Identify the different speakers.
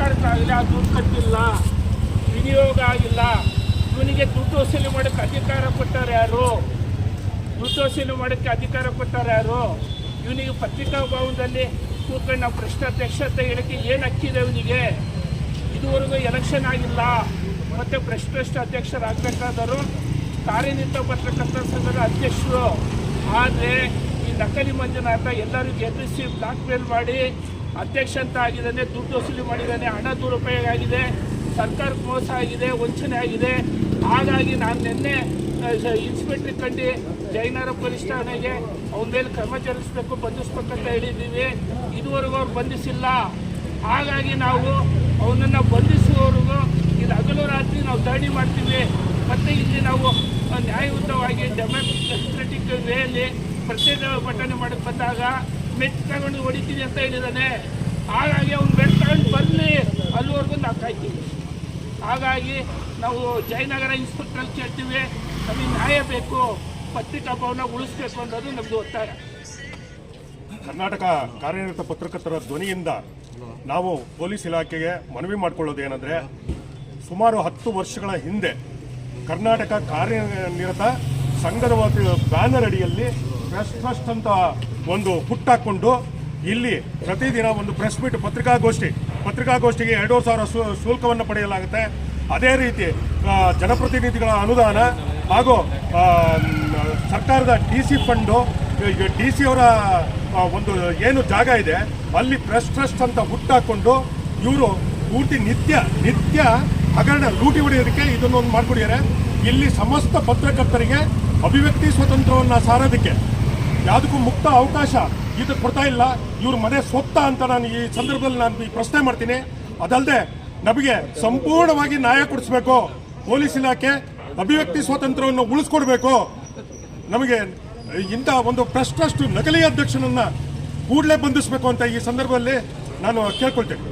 Speaker 1: ಸರ್ಕಾರಕ್ಕಾಗಲಿ ಆ ದುಡ್ಡು ಕಟ್ಟಿಲ್ಲ, ವಿನಿಯೋಗ ಆಗಿಲ್ಲ. ಇವನಿಗೆ ದುಡ್ಡು ವಸೂಲಿ ಮಾಡೋಕ್ಕೆ ಅಧಿಕಾರ ಕೊಟ್ಟಾರೆ ಯಾರು? ದುಡ್ಡು ವಸೂಲಿ ಮಾಡೋಕ್ಕೆ ಅಧಿಕಾರ ಕೊಟ್ಟಾರೆ ಯಾರು? ಇವನಿಗೆ ಪತ್ರಿಕಾ ಭವನದಲ್ಲಿ ಕೂತ್ಕೊಂಡು ನಾವು ಭ್ರಷ್ಟಾಧ್ಯಕ್ಷತೆ ಹೇಳಕ್ಕೆ ಏನು ಹಕ್ಕಿದೆ ಇವನಿಗೆ? ಇದುವರೆಗೂ ಎಲೆಕ್ಷನ್ ಆಗಿಲ್ಲ. ಮತ್ತು ಭ್ರಷ್ಟ ಅಧ್ಯಕ್ಷರಾಗಬೇಕಾದವರು ಕಾರ್ಯನಿರತ ಪತ್ರಕರ್ತರ ಸಂಘದ ಅಧ್ಯಕ್ಷರು. ಆದರೆ ಈ ನಕಲಿ ಮಂಜುನಾಥ ಎಲ್ಲರಿಗೂ ಎದುರಿಸಿ ಬ್ಲಾಕ್ ಮೇಲ್ ಮಾಡಿ ಅಧ್ಯಕ್ಷ ಅಂತ ಆಗಿದ್ದಾನೆ, ದುಡ್ಡು ವಸೂಲಿ ಮಾಡಿದ್ದಾನೆ, ಹಣ ದುರುಪಯೋಗ ಆಗಿದೆ, ಸರ್ಕಾರಕ್ಕೆ ಮೋಸ ಆಗಿದೆ, ವಂಚನೆ ಆಗಿದೆ. ಹಾಗಾಗಿ ನಾನು ನಿನ್ನೆ ಇನ್ಸ್ಪೆಕ್ಟ್ರ್ ಕಂಡು ಜೈನರ ಪೊಲೀಸ್ ಠಾಣೆಗೆ ಅವನ ಮೇಲೆ ಕ್ರಮ ಜರುಗಿಸ್ಬೇಕು, ಬಂಧಿಸ್ಬೇಕಂತ ಹೇಳಿದ್ದೀವಿ. ಇದುವರೆಗೂ ಅವ್ರು ಬಂಧಿಸಿಲ್ಲ. ಹಾಗಾಗಿ ನಾವು ಅವನನ್ನು ಬಂಧಿಸುವವರೆಗೂ ಇದು ಹಗಲು ರಾತ್ರಿ ನಾವು ಧರಣಿ ಮಾಡ್ತೀವಿ. ಮತ್ತು ಇಲ್ಲಿ ನಾವು ನ್ಯಾಯಯುತವಾಗಿ ಡೆಮೋಕ್ರೆಟಿಕ್ ವೇಯಲ್ಲಿ ಪ್ರತಿಭಟನೆ ಮಾಡಕ್ಕೆ ಬಂದಾಗ ಮೆಟ್ ತಗೊಂಡು ಹೊಡಿತೀನಿ ಅಂತ ಹೇಳಿದ್ದಾನೆ. ಹಾಗಾಗಿ ಅವ್ನು ಮೆಟ್ ತಗೊಂಡು ಬರಲಿ, ಅಲ್ಲಿವರೆಗೂ ನಾವು ಕಾಯ್ತೀವಿ. ಹಾಗಾಗಿ ನಾವು ಜಯನಗರ ಇನ್ಸ್ಪೆಕ್ಟ್ರಲ್ಲಿ ಕೇಳ್ತೀವಿ, ನಮಗೆ ನ್ಯಾಯ ಬೇಕು, ಪತ್ರಿಕಾ ಭವನ ಉಳಿಸ್ಬೇಕು ಅನ್ನೋದು ನಮ್ಮದು ಒತ್ತಾಯ.
Speaker 2: ಕರ್ನಾಟಕ ಕಾರ್ಯನಿರತ ಪತ್ರಕರ್ತರ ಧ್ವನಿಯಿಂದ ನಾವು ಪೊಲೀಸ್ ಇಲಾಖೆಗೆ ಮನವಿ ಮಾಡಿಕೊಳ್ಳೋದು ಏನಂದರೆ, ಸುಮಾರು 10 ವರ್ಷಗಳ ಹಿಂದೆ ಕರ್ನಾಟಕ ಕಾರ್ಯನಿರತ ಸಂಘದ ಬ್ಯಾನರ್ ಅಡಿಯಲ್ಲಿ ಪ್ರೆಸ್ ಟ್ರಸ್ಟ್ ಅಂತ ಒಂದು ಹುಟ್ಟಾಕೊಂಡು ಇಲ್ಲಿ ಪ್ರತಿದಿನ ಒಂದು ಪ್ರೆಸ್ ಮೀಟ್ ಪತ್ರಿಕಾಗೋಷ್ಠಿಗೆ 2,000 ಶುಲ್ಕವನ್ನು ಪಡೆಯಲಾಗುತ್ತೆ. ಅದೇ ರೀತಿ ಜನಪ್ರತಿನಿಧಿಗಳ ಅನುದಾನ ಹಾಗೂ ಸರ್ಕಾರದ DC ಫಂಡು, DC ಅವರ ಒಂದು ಏನು ಜಾಗ ಇದೆ ಅಲ್ಲಿ ಪ್ರೆಸ್ ಟ್ರಸ್ಟ್ ಅಂತ ಹುಟ್ಟಾಕೊಂಡು ಇವರು ಪೂರ್ತಿ ನಿತ್ಯ ಹಗರಣ ಲೂಟಿ ಹೊಡೆಯೋದಕ್ಕೆ ಇದನ್ನೊಂದು ಮಾಡಿಕೊಡಿದ್ದಾರೆ. ಇಲ್ಲಿ ಸಮಸ್ತ ಪತ್ರಕರ್ತರಿಗೆ ಅಭಿವ್ಯಕ್ತಿ ಸ್ವಾತಂತ್ರ್ಯವನ್ನು ಸಾರೋದಕ್ಕೆ ಯಾವುದಕ್ಕೂ ಮುಕ್ತ ಅವಕಾಶ ಇದು ಕೊಡ್ತಾ ಇಲ್ಲ. ಇವ್ರ ಮನೆ ಸ್ವತ್ತ ಅಂತ ನಾನು ಈ ಸಂದರ್ಭದಲ್ಲಿ ನಾನು ಈ ಪ್ರಶ್ನೆ ಮಾಡ್ತೀನಿ. ಅದಲ್ಲದೆ ನಮಗೆ ಸಂಪೂರ್ಣವಾಗಿ ನ್ಯಾಯ ಕೊಡಿಸ್ಬೇಕು, ಪೊಲೀಸ್ ಇಲಾಖೆ ಅಭಿವ್ಯಕ್ತಿ ಸ್ವಾತಂತ್ರ್ಯವನ್ನು ಉಳಿಸ್ಕೊಡ್ಬೇಕು. ನಮಗೆ ಇಂಥ ಒಂದು ಪ್ರೆಸ್ ಟ್ರಸ್ಟ್ ನಕಲಿ ಅಧ್ಯಕ್ಷನನ್ನು ಕೂಡಲೇ ಬಂಧಿಸಬೇಕು ಅಂತ ಈ ಸಂದರ್ಭದಲ್ಲಿ ನಾನು ಕೇಳ್ಕೊಳ್ತೇನೆ.